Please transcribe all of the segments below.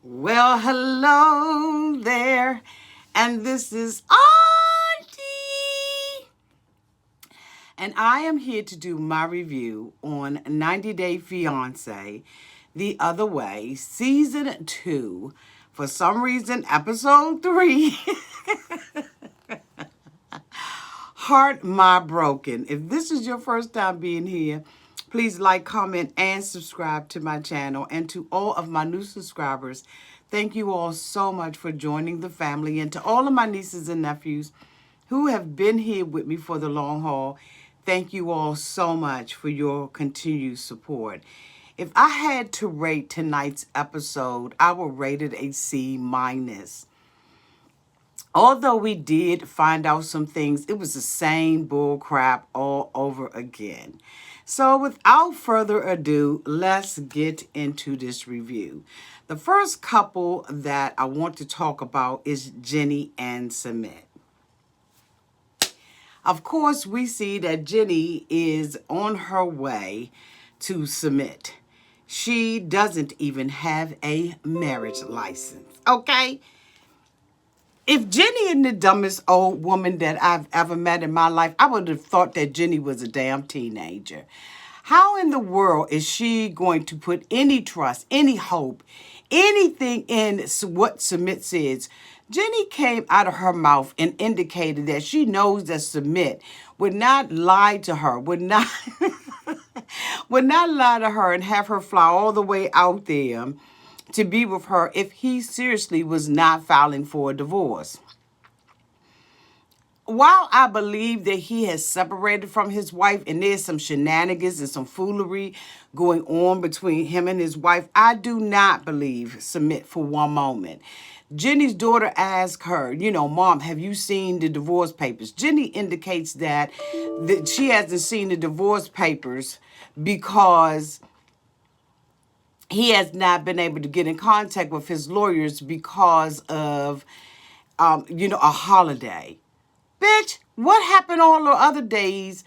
Well, hello there, and this is Auntie, and I am here to do my review on 90 Day Fiance, The Other Way, Season 2, for some reason, Episode 3, Heart My Broken. If this is your first time being here, please like, comment, and subscribe to my channel. And to all of my new subscribers, thank you all so much for joining the family. And to all of my nieces and nephews who have been here with me for the long haul, thank you all so much for your continued support. If I had to rate tonight's episode, I would rate it a C minus. Although we did find out some things, it was the same bull crap all over again. So without further ado, let's get into this review. The first couple that I want to talk about is Jenny and Submit. Of course, we see that Jenny is on her way to Submit. She doesn't even have a marriage license, okay? If Jenny isn't the dumbest old woman that I've ever met in my life, I would have thought that Jenny was a damn teenager. How in the world is she going to put any trust, any hope, anything in what Submit says? Jenny came out of her mouth and indicated that she knows that Submit would not lie to her, would not lie to her and have her fly all the way out there to be with her if he seriously was not filing for a divorce. While I believe that he has separated from his wife and there's some shenanigans and some foolery going on between him and his wife, I do not believe Submit for one moment. Jenny's daughter asked her, Mom, have you seen the divorce papers? Jenny indicates that she hasn't seen the divorce papers because he has not been able to get in contact with his lawyers because of, a holiday. Bitch, what happened all the other days?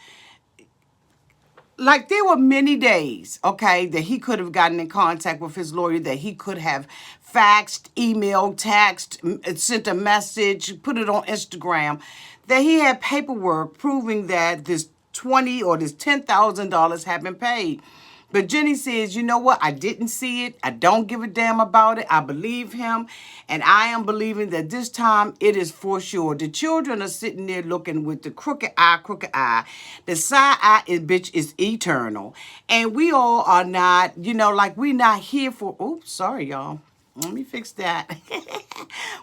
Like, there were many days, okay, that he could have gotten in contact with his lawyer, that he could have faxed, emailed, texted, sent a message, put it on Instagram, that he had paperwork proving that this $20,000 or this $10,000 had been paid. But Jenny says, you know what? I didn't see it. I don't give a damn about it. I believe him. And I am believing that this time it is for sure. The children are sitting there looking with the crooked eye. The side eye bitch is eternal. And we all are not, we're not here for, oops, sorry, y'all. Let me fix that.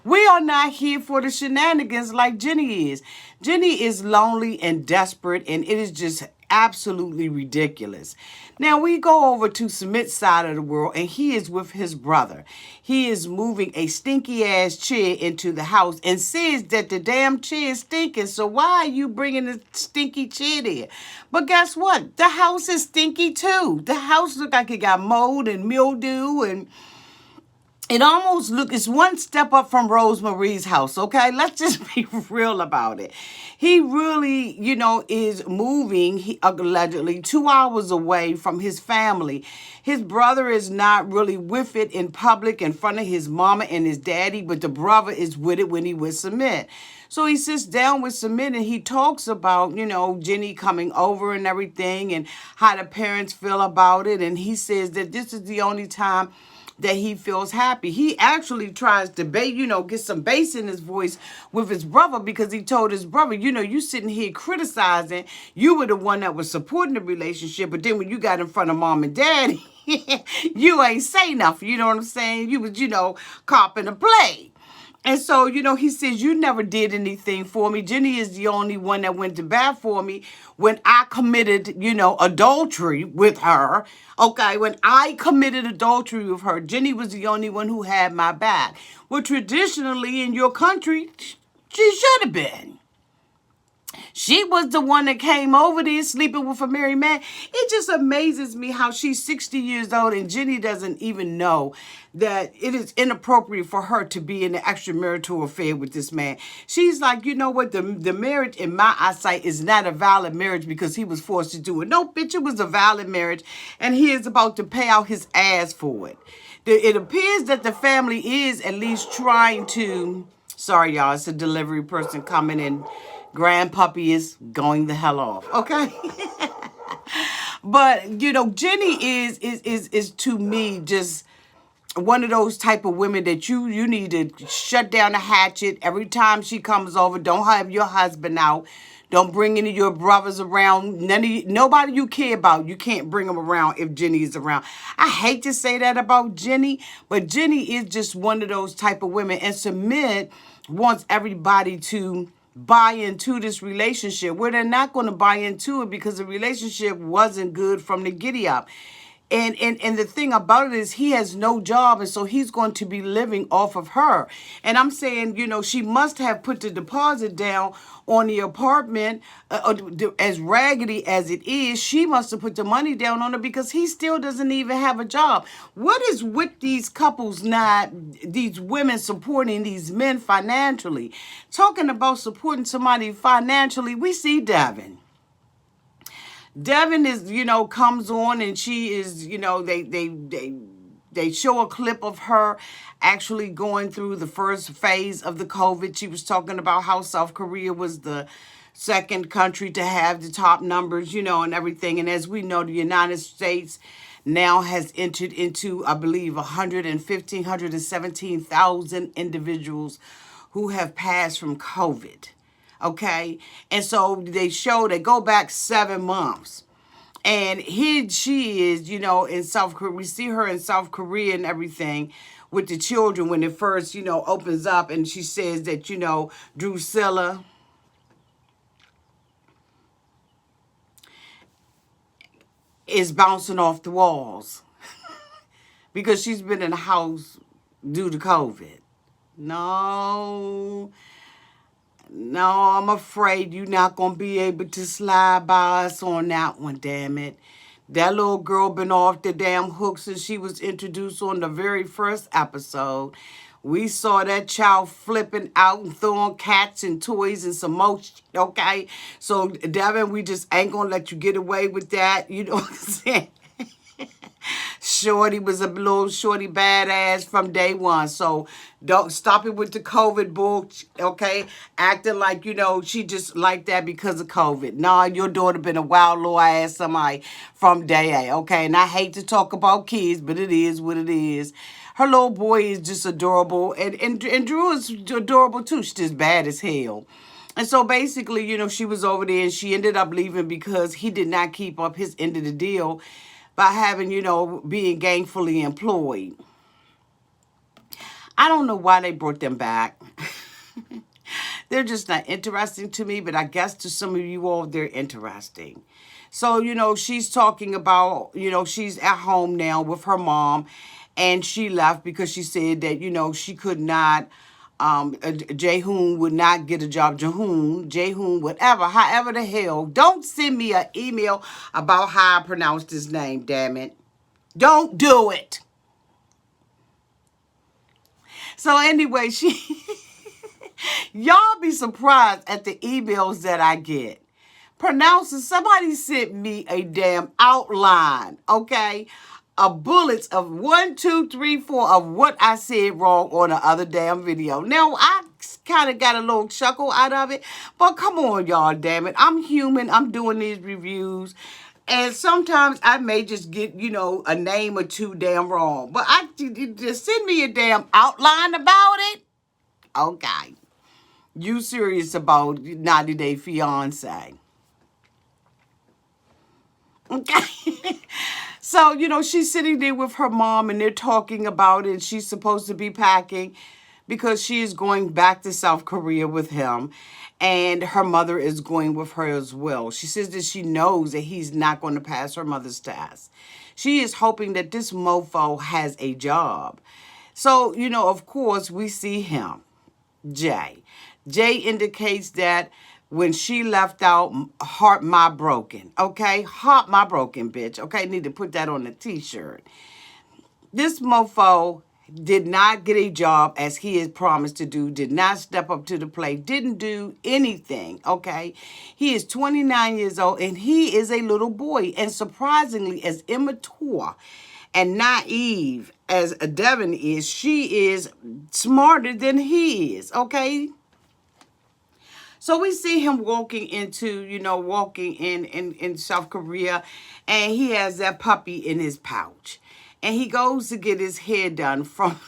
We are not here for the shenanigans like Jenny is. Jenny is lonely and desperate, and it is just absolutely ridiculous. Now we go over to Submit's side of the world, and he is with his brother. He is moving a stinky ass chair into the house and says that the damn chair is stinking. So why are you bringing the stinky chair there? But guess what? The house is stinky too. The house look like it got mold and mildew, and it almost it's one step up from Rosemary's house, okay? Let's just be real about it. He really, is moving, allegedly, 2 hours away from his family. His brother is not really with it in public in front of his mama and his daddy, but the brother is with it when he would Submit. So he sits down with Submit and he talks about, Jenny coming over and everything and how the parents feel about it. And he says that this is the only time that he feels happy. He actually tries to get some bass in his voice with his brother, because he told his brother, you sitting here criticizing, you were the one that was supporting the relationship, but then when you got in front of mom and daddy, you ain't say nothing, you know what I'm saying? You was, copping a play. And so, he says, you never did anything for me. Jenny is the only one that went to bat for me when I committed, adultery with her. Okay, when I committed adultery with her, Jenny was the only one who had my back. Well, traditionally in your country, she should have been. She was the one that came over there sleeping with a married man. It just amazes me how she's 60 years old and Jenny doesn't even know that it is inappropriate for her to be in an extramarital affair with this man. She's like, you know what? The marriage in my eyesight is not a valid marriage because he was forced to do it. No, bitch, it was a valid marriage and he is about to pay out his ass for it. It appears that the family is at least trying to. Sorry, y'all. It's a delivery person coming in. Grandpuppy is going the hell off. Okay. But Jenny is to me just one of those type of women that you need to shut down the hatchet every time she comes over. Don't have your husband out. Don't bring any of your brothers around. Nobody you care about, you can't bring them around if Jenny is around. I hate to say that about Jenny, but Jenny is just one of those type of women. And Submit wants everybody to buy into this relationship where they're not going to buy into it because the relationship wasn't good from the giddy up. And the thing about it is he has no job, and so he's going to be living off of her. And I'm saying, she must have put the deposit down on the apartment, as raggedy as it is. She must have put the money down on it because he still doesn't even have a job. What is with these couples these women supporting these men financially? Talking about supporting somebody financially, we see Devin. Devin is, comes on and she is, they show a clip of her actually going through the first phase of the COVID. She was talking about how South Korea was the second country to have the top numbers, and everything. And as we know, the United States now has entered into, I believe, 117,000 individuals who have passed from COVID. Okay. And so they go back 7 months. And she is, in South Korea. We see her in South Korea and everything with the children when it first, opens up. And she says that, Drusilla is bouncing off the walls because she's been in the house due to COVID. No, I'm afraid you're not going to be able to slide by us on that one, damn it. That little girl been off the damn hook since she was introduced on the very first episode. We saw that child flipping out and throwing cats and toys and some more shit, okay? So, Devin, we just ain't going to let you get away with that. You know what I'm saying? Shorty was a little shorty badass from day one. So don't stop it with the COVID bull, okay? Acting like, she just like that because of COVID. Nah, your daughter been a wild little ass somebody from day A, okay? And I hate to talk about kids, but it is what it is. Her little boy is just adorable. And Drew is adorable too. She's just bad as hell. And so basically, she was over there and she ended up leaving because he did not keep up his end of the deal by having, being gainfully employed. I don't know why they brought them back. They're just not interesting to me, but I guess to some of you all, they're interesting. So, she's talking about, she's at home now with her mom, and she left because she said that, she could not, Jaehoon would not get a job. Jaehoon, whatever, however the hell. Don't send me an email about how I pronounced his name, damn it. Don't do it. So anyway, y'all be surprised at the emails that I get. Somebody sent me a damn outline, okay? A bullets of 1, 2, 3, 4 of what I said wrong on the other damn video. Now, I kind of got a little chuckle out of it, but come on, y'all, damn it. I'm human. I'm doing these reviews, and sometimes I may just get, a name or two damn wrong. But just send me a damn outline about it. Okay. You serious about 90 Day Fiance? Okay. So, she's sitting there with her mom and they're talking about it. She's supposed to be packing because she is going back to South Korea with him. And her mother is going with her as well. She says that she knows that he's not going to pass her mother's test. She is hoping that this mofo has a job. So, of course, we see him, Jay. Jay indicates that when she left out, heart my broken, okay? Heart my broken, bitch, okay? Need to put that on a t-shirt. This mofo did not get a job as he had promised to do, did not step up to the plate, didn't do anything, okay? He is 29 years old, and he is a little boy, and surprisingly as immature and naive as Devin is, she is smarter than he is, okay? So we see him walking into, walking in South Korea, and he has that puppy in his pouch. And he goes to get his hair done from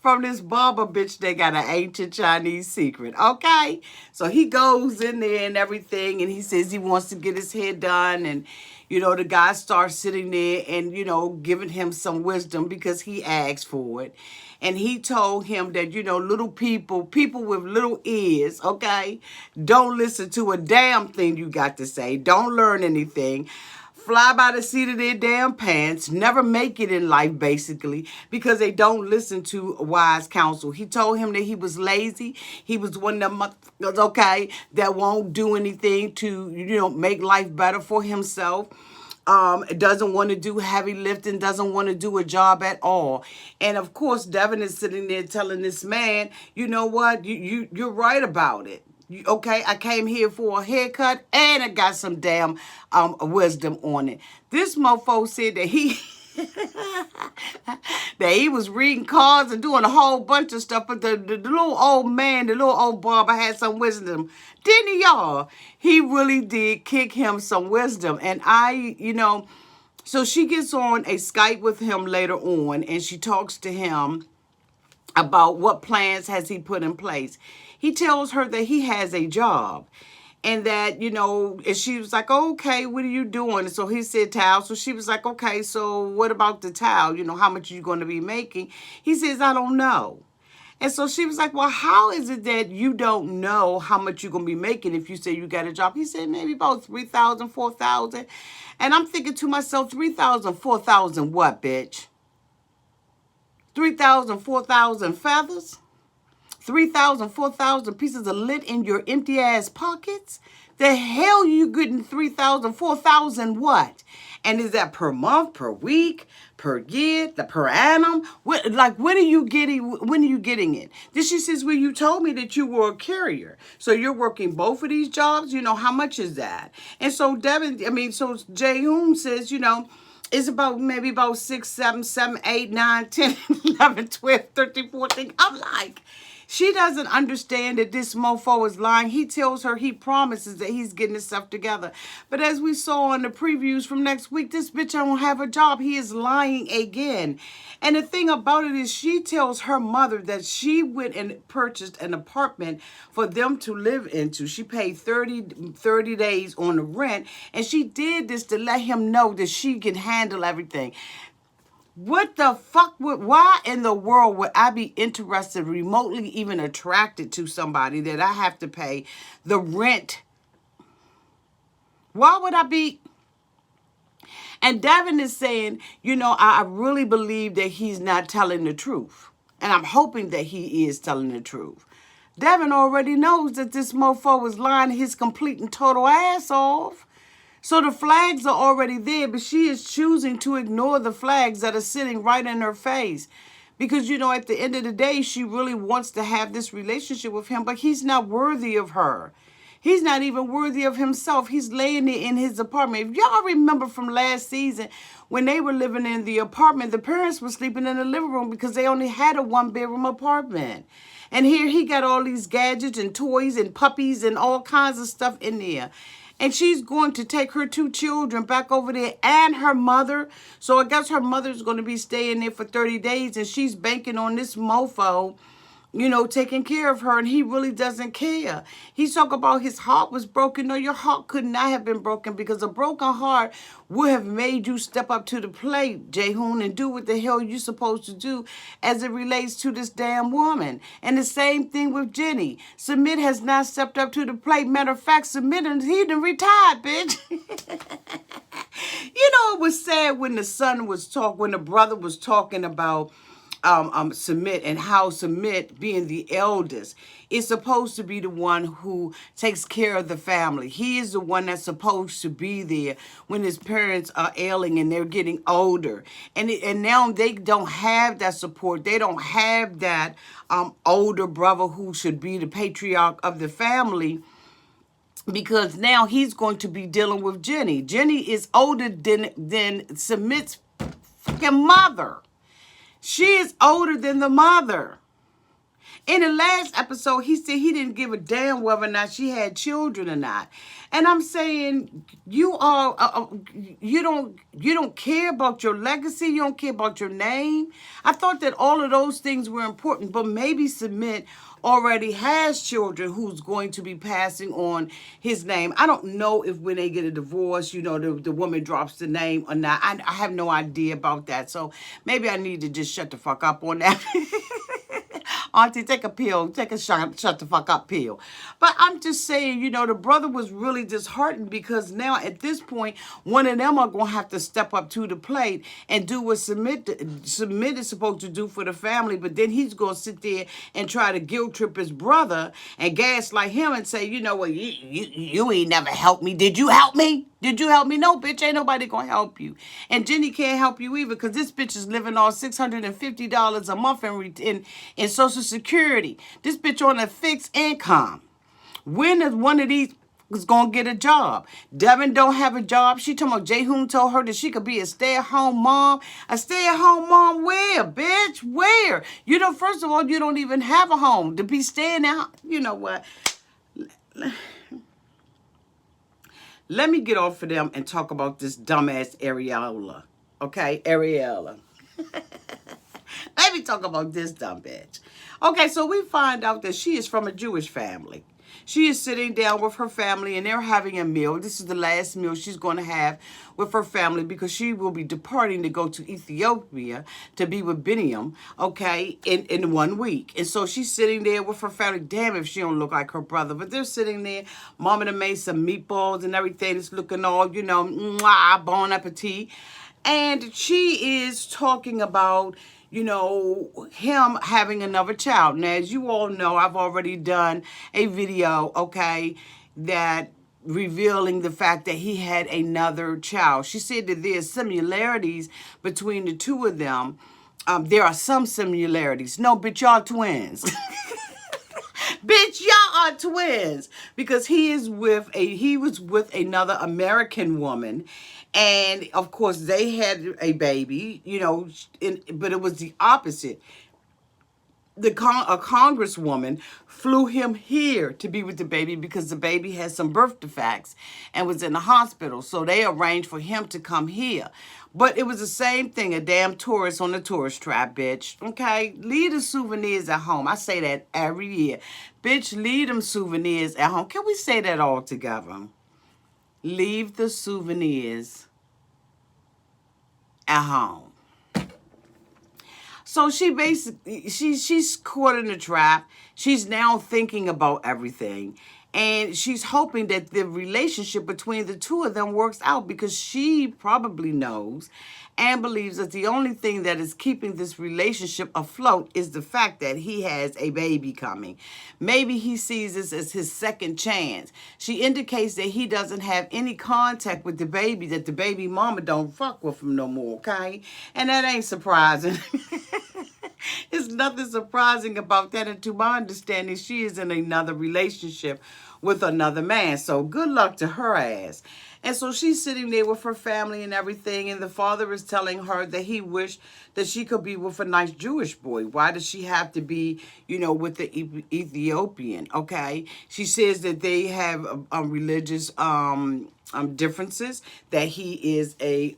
from this barber bitch that got an ancient Chinese secret, okay? So he goes in there and everything, and he says he wants to get his hair done, and, the guy starts sitting there and, giving him some wisdom because he asked for it. And he told him that, little people with little ears, okay, don't listen to a damn thing you got to say. Don't learn anything. Fly by the seat of their damn pants, never make it in life, basically, because they don't listen to wise counsel. He told him that he was lazy. He was one of them motherfuckers, okay, that won't do anything to, make life better for himself. Doesn't want to do heavy lifting, doesn't want to do a job at all. And of course, Devin is sitting there telling this man, you know what, you're right about it. Okay, I came here for a haircut and I got some damn wisdom on it. This mofo said that he was reading cards and doing a whole bunch of stuff, but the little old man, the little old barber had some wisdom. Didn't he, y'all? He really did kick him some wisdom. And so she gets on a Skype with him later on, and she talks to him about what plans has he put in place. He tells her that he has a job and that, and she was like, okay, what are you doing? So he said towel. So she was like, okay, so what about the towel? How much are you going to be making? He says, I don't know. And so she was like, well, how is it that you don't know how much you're going to be making if you say you got a job? He said, maybe about 3,000, 4,000. And I'm thinking to myself, 3,000, 4,000 what, bitch? 3,000, 4,000 feathers? 3,000, 4,000 pieces of lint in your empty ass pockets? The hell you getting 3,000, 4,000 what? And is that per month, per week, per year, per annum? When are you getting it? Then she says, well, you told me that you were a carrier. So you're working both of these jobs? How much is that? And so Jae-hoon says, it's maybe about 6, 7, 8, 9, 10, 11, 12, 13, 14. I'm like, she doesn't understand that this mofo is lying. He tells her he promises that he's getting his stuff together. But as we saw in the previews from next week, this bitch don't have a job. He is lying again. And the thing about it is she tells her mother that she went and purchased an apartment for them to live into. She paid 30 days on the rent. And she did this to let him know that she can handle everything. What the fuck why in the world would I be interested, remotely even attracted to somebody that I have to pay the rent? Why would I be? And Devin is saying, I really believe that he's not telling the truth. And I'm hoping that he is telling the truth. Devin already knows that this mofo is lying his complete and total ass off. So the flags are already there, but she is choosing to ignore the flags that are sitting right in her face. Because, at the end of the day, she really wants to have this relationship with him, but he's not worthy of her. He's not even worthy of himself. He's laying there in his apartment. If y'all remember from last season, when they were living in the apartment, the parents were sleeping in the living room because they only had a 1-bedroom apartment. And here he got all these gadgets and toys and puppies and all kinds of stuff in there. And she's going to take her 2 children back over there and her mother. So I guess her mother's going to be staying there for 30 days. And she's banking on this mofo, taking care of her. And he really doesn't care. He's talking about his heart was broken. No, your heart could not have been broken because a broken heart would have made you step up to the plate, Jae-hoon, and do what the hell you're supposed to do as it relates to this damn woman. And the same thing with Jenny. Submit has not stepped up to the plate. Matter of fact, Submit, he done retired, bitch. It was sad when when the brother was talking about Submit and how Submit, being the eldest, is supposed to be the one who takes care of the family. He is the one that's supposed to be there when his parents are ailing and they're getting older. And now they don't have that support. They don't have that older brother who should be the patriarch of the family, because now he's going to be dealing with Jenny. Jenny is older than Submit's fucking mother. She is older than the mother. In the last episode, he said he didn't give a damn whether or not she had children or not. And I'm saying, you don't care about your legacy. You don't care about your name. I thought that all of those things were important, but maybe Submit already has children who's going to be passing on his name. I don't know if when they get a divorce, the woman drops the name or not. I have no idea about that. So maybe I need to just shut the fuck up on that. Auntie, take a pill. Take a shut the fuck up pill. But I'm just saying, the brother was really disheartened because now at this point, one of them are going to have to step up to the plate and do what Submit is supposed to do for the family. But then he's going to sit there and try to guilt trip his brother and gaslight him and say, well, you ain't never helped me. Did you help me? Did you help me? No, bitch, ain't nobody gonna help you. And Jenny can't help you either because this bitch is living on $650 a month in Social Security. This bitch on a fixed income. When is one of these is gonna get a job? Devin don't have a job. She talking about Jaehoon told her that she could be a stay-at-home mom. A stay-at-home mom where, bitch? Where? First of all, you don't even have a home to be staying out. You know what? Let me get off of them and talk about this dumbass Ariella. Okay, Ariella. Let me talk about this dumb bitch. Okay, so we find out that she is from a Jewish family. She is sitting down with her family and they're having a meal. This is the last meal she's going to have with her family because she will be departing to go to Ethiopia to be with Biniam, okay, in 1 week. And so she's sitting there with her family. Damn if she don't look like her brother. But they're sitting there. Mama done made some meatballs and everything. It's looking all, mwah, bon appetit. And she is talking about him having another child. Now, as you all know, I've already done a video, okay, that revealing the fact that he had another child. She said that there's similarities between the two of them. There are some similarities. No, bitch, y'all twins. Bitch, y'all are twins. Because he was with another American woman. And, of course, they had a baby, but it was the opposite. A congresswoman flew him here to be with the baby because the baby had some birth defects and was in the hospital. So they arranged for him to come here. But it was the same thing, a damn tourist on the tourist trap, bitch. Okay? Leave the souvenirs at home. I say that every year. Bitch, leave them souvenirs at home. Can we say that all together? Leave the souvenirs at home. So she basically, she's caught in a trap. She's now thinking about everything. And she's hoping that the relationship between the two of them works out because she probably knows and believes that the only thing that is keeping this relationship afloat is the fact that he has a baby coming. Maybe he sees this as his second chance. She indicates that he doesn't have any contact with the baby, that the baby mama don't fuck with him no more, okay? And that ain't surprising. There's nothing surprising about that. And to my understanding, she is in another relationship with another man. So good luck to her ass. And so she's sitting there with her family and everything. And the father is telling her that he wished that she could be with a nice Jewish boy. Why does she have to be, with the Ethiopian? Okay. She says that they have religious differences, that he is a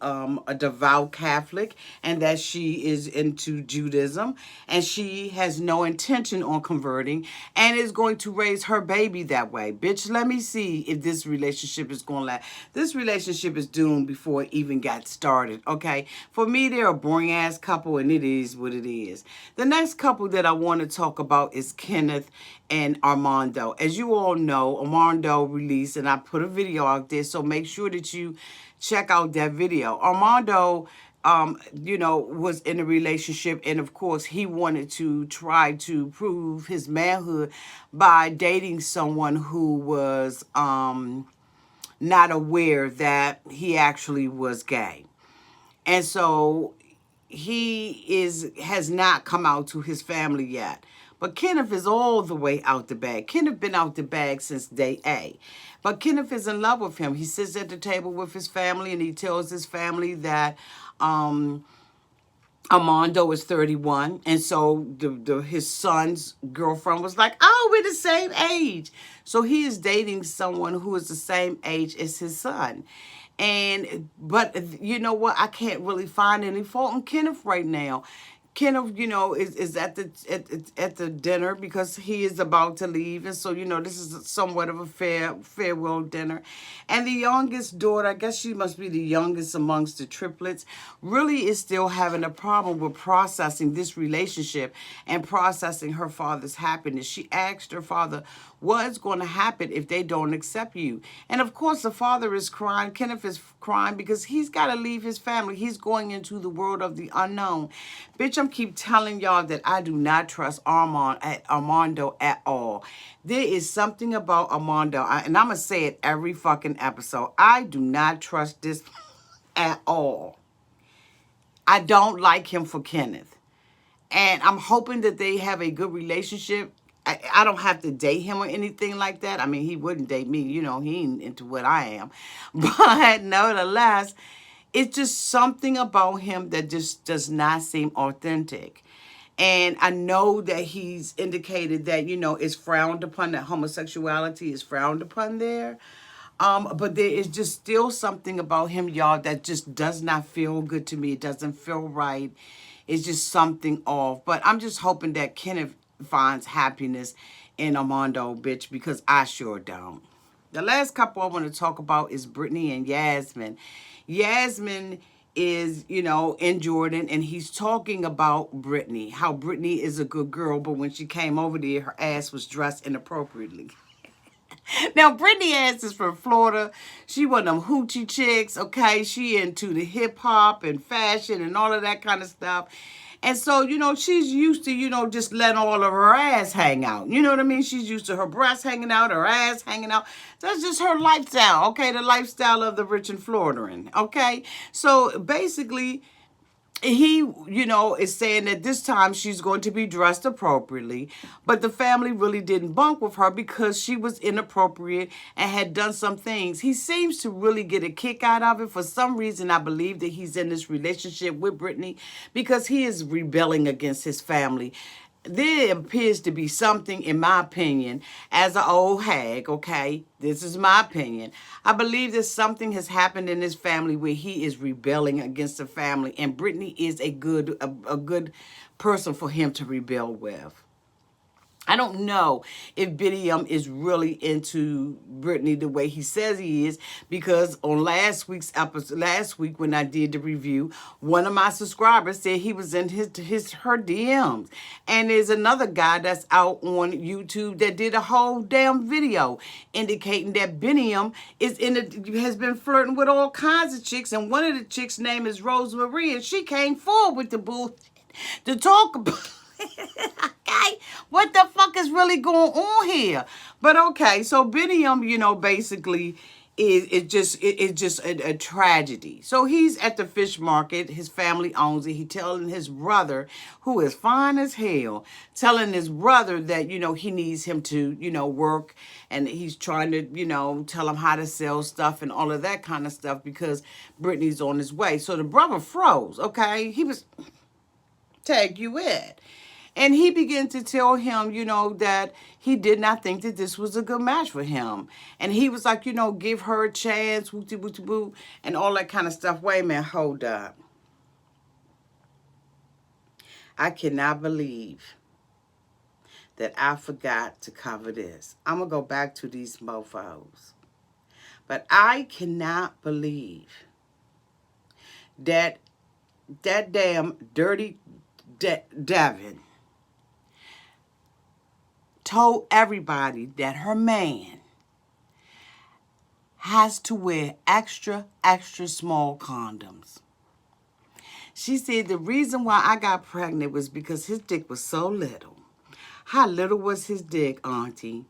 devout Catholic and that she is into Judaism and she has no intention on converting and is going to raise her baby that way. Bitch, let me see if this relationship is going to last. This relationship is doomed before it even got started, okay? For me, they're a boring ass couple and it is what it is. The next couple that I want to talk about is Kenneth and Armando. As you all know, Armando released, and I put a video out there, so make sure that you check out that video. Armando, was in a relationship, and of course, he wanted to try to prove his manhood by dating someone who was not aware that he actually was gay. And so he has not come out to his family yet. But Kenneth is all the way out the bag. Kenneth been out the bag since day A. But Kenneth is in love with him. He sits at the table with his family and he tells his family that Armando is 31, and so his son's girlfriend was like, "Oh, we're the same age." So he is dating someone who is the same age as his son. But you know what? I can't really find any fault in Kenneth right now. Kenneth, is at the dinner because he is about to leave, and so this is somewhat of a farewell dinner. And the youngest daughter, I guess she must be the youngest amongst the triplets, really is still having a problem with processing this relationship and processing her father's happiness. She asked her father, "What's going to happen if they don't accept you?" And of course, the father is crying. Kenneth is crying because he's got to leave his family. He's going into the world of the unknown. Bitch, I'm keep telling y'all that I do not trust Armando at all. There is something about Armando, and I'm going to say it every fucking episode. I do not trust this at all. I don't like him for Kenneth. And I'm hoping that they have a good relationship. I don't have to date him or anything like that. I mean, he wouldn't date me. He ain't into what I am. But nevertheless, it's just something about him that just does not seem authentic. And I know that he's indicated that, it's frowned upon, that homosexuality is frowned upon there. But there is just still something about him, y'all, that just does not feel good to me. It doesn't feel right. It's just something off. But I'm just hoping that Kenneth finds happiness in Armando, bitch, because I sure don't. The last couple I want to talk about is Brittany and Jasmine. Jasmine is, in Jordan, and he's talking about Brittany, how Brittany is a good girl, but when she came over there, her ass was dressed inappropriately. Now, Brittany ass is from Florida. She one of them hoochie chicks, okay? She into the hip hop and fashion and all of that kind of stuff. And so, she's used to, just letting all of her ass hang out. You know what I mean? She's used to her breasts hanging out, her ass hanging out. That's just her lifestyle, okay? The lifestyle of the rich and Floridian, okay? So basically, he, is saying that this time she's going to be dressed appropriately, but the family really didn't bunk with her because she was inappropriate and had done some things. He seems to really get a kick out of it. For some reason, I believe that he's in this relationship with Brittany because he is rebelling against his family. There appears to be something, in my opinion, as an old hag, okay? This is my opinion. I believe that something has happened in his family where he is rebelling against the family, and Brittany is a good person for him to rebel with. I don't know if Bidium is really into Brittany the way he says he is, because on last week's episode, last week when I did the review, one of my subscribers said he was in her DMs, and there's another guy that's out on YouTube that did a whole damn video indicating that Bidium has been flirting with all kinds of chicks, and one of the chicks' name is Rosemary, and she came forward with the bullshit to talk about. Okay, what the fuck is really going on here? But okay, so Bidium, basically it's just a tragedy. So he's at the fish market. His family owns it. He telling his brother, who is fine as hell, telling his brother that he needs him to work, and he's trying to tell him how to sell stuff and all of that kind of stuff because Brittany's on his way. So the brother froze. Okay, he was tag you in. And he began to tell him, that he did not think that this was a good match for him. And he was like, give her a chance, wooty wooty boo, and all that kind of stuff. Wait a minute, hold up. I cannot believe that I forgot to cover this. I'm going to go back to these mofos. But I cannot believe that damn dirty Devin told everybody that her man has to wear extra small condoms. She said the reason why I got pregnant was because his dick was so little. How little was his dick, Auntie?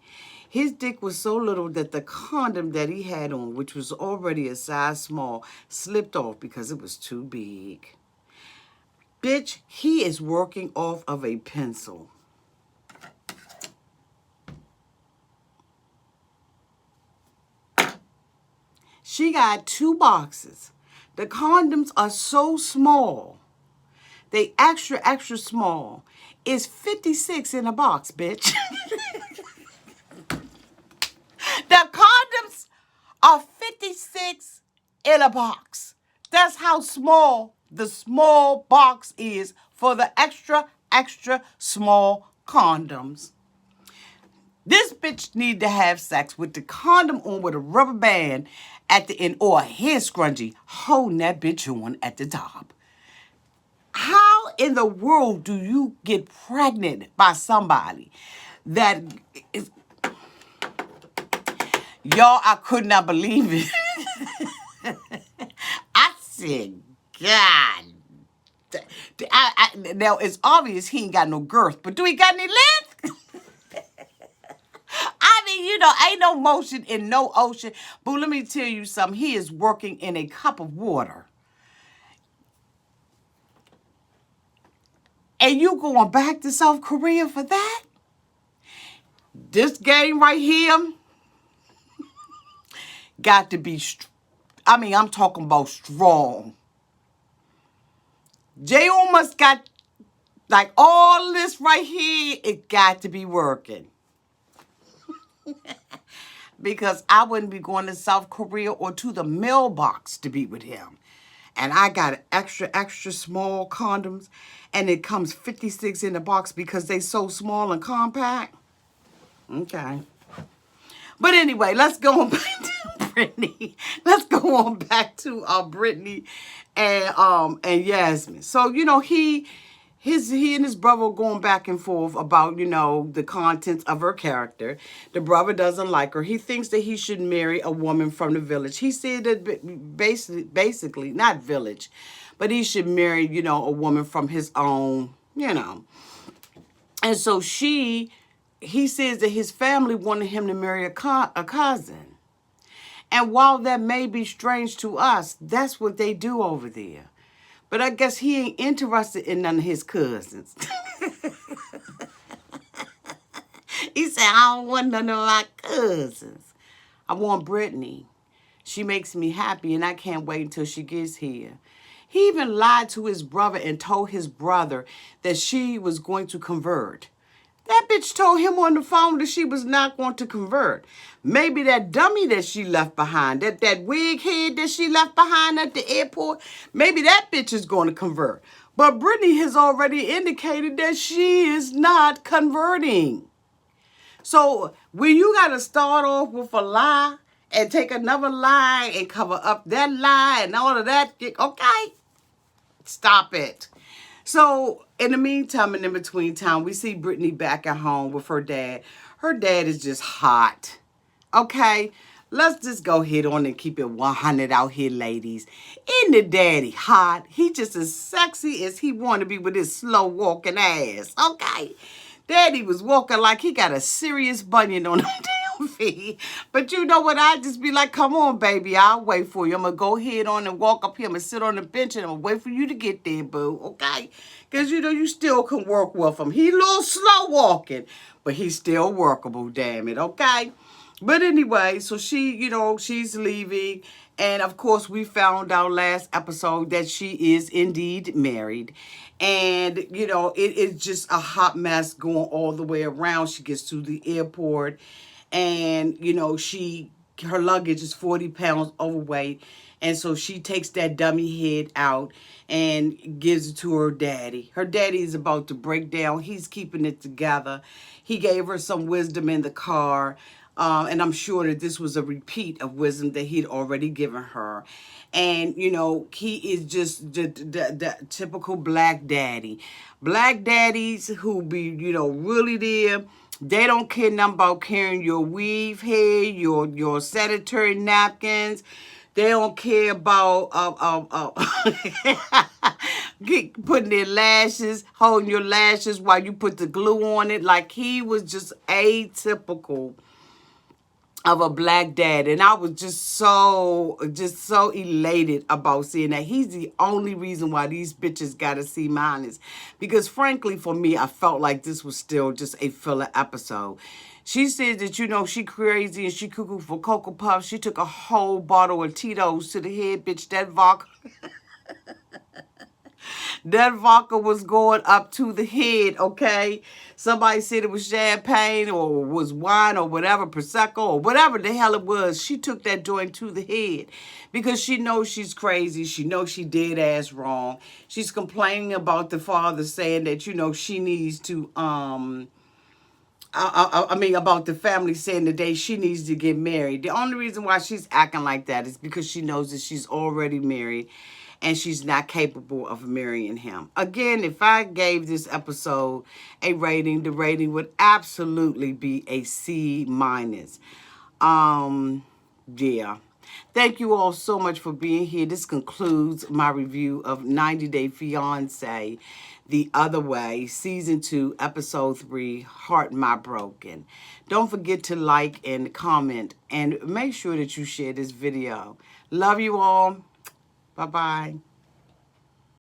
His dick was so little that the condom that he had on, which was already a size small, slipped off because it was too big. Bitch, he is working off of a pencil. She got 2 boxes. The condoms are so small They extra, extra small is 56 in a box, bitch. The condoms are 56 in a box. That's how small the small box is for the extra, extra small condoms. This bitch need to have sex with the condom on with a rubber band at the end or a hair scrunchie holding that bitch on at the top. How in the world do you get pregnant by somebody that is... Y'all, I could not believe it. I said, God. Now, it's obvious he ain't got no girth, but do he got any length? I mean, ain't no motion in no ocean. But let me tell you something. He is working in a cup of water. And you going back to South Korea for that? This game right here got to be, I'm talking about strong. J.O. must got, like, all this right here, it got to be working. Because I wouldn't be going to South Korea or to the mailbox to be with him. And I got extra, extra small condoms, and it comes 56 in the box because they so small and compact. Okay. But anyway, let's go on back to Brittany. Let's go on back to Brittany and Jasmine. So, he and his brother were going back and forth about, the contents of her character. The brother doesn't like her. He thinks that he should marry a woman from the village. He said that basically, not village, but he should marry, a woman from his own, And so he says that his family wanted him to marry a cousin. And while that may be strange to us, that's what they do over there. But I guess he ain't interested in none of his cousins. He said, I don't want none of my cousins. I want Brittany. She makes me happy, and I can't wait until she gets here. He even lied to his brother and told his brother that she was going to convert. That bitch told him on the phone that she was not going to convert. Maybe that dummy that she left behind, that wig head that she left behind at the airport, maybe that bitch is going to convert. But Brittany has already indicated that she is not converting. So when you got to start off with a lie and take another lie and cover up that lie and all of that, okay, stop it. So, in the meantime and in between time, we see Brittany back at home with her dad. Her dad is just hot. Okay? Let's just go ahead on and keep it 100 out here, ladies. Isn't the daddy hot? He just as sexy as he want to be with his slow walking ass. Okay? Daddy was walking like he got a serious bunion on him damn feet. But you know what? I just be like, come on, baby. I'll wait for you. I'm going to go ahead on and walk up here. I'm going to sit on the bench and I'm going to wait for you to get there, boo. Okay? Because, you still can work with him. He a little slow walking, but he's still workable, damn it. Okay? But anyway, so she's leaving. And, of course, we found out last episode that she is indeed married. And, it is just a hot mess going all the way around. She gets to the airport and, her luggage is 40 pounds overweight. And so she takes that dummy head out and gives it to her daddy. Her daddy is about to break down. He's keeping it together. He gave her some wisdom in the car. And I'm sure that this was a repeat of wisdom that he'd already given her. And, he is just the typical black daddy. Black daddies who be, really there. They don't care nothing about carrying your weave hair, your sanitary napkins. They don't care about putting their lashes, holding your lashes while you put the glue on it. Like, he was just atypical of a black dad. And I was just so elated about seeing that. He's the only reason why these bitches got to see minus. Because frankly, for me, I felt like this was still just a filler episode. She said that, she crazy and she cuckoo for Cocoa Puffs. She took a whole bottle of Tito's to the head, bitch, that vodka. That vodka was going up to the head, okay? Somebody said it was champagne or was wine or whatever, Prosecco or whatever the hell it was. She took that joint to the head because she knows she's crazy. She knows she did ass wrong. She's complaining about the father saying that, you know, she needs to, I mean, about the family saying the day she needs to get married. The only reason why she's acting like that is because she knows that she's already married and she's not capable of marrying him. Again, if I gave this episode a rating, the rating would absolutely be a C minus. Yeah. Thank you all so much for being here. This concludes my review of 90 Day Fiance, The Other Way, Season 2, Episode 3, Heart My Broken. Don't forget to like and comment, and make sure that you share this video. Love you all. Bye-bye.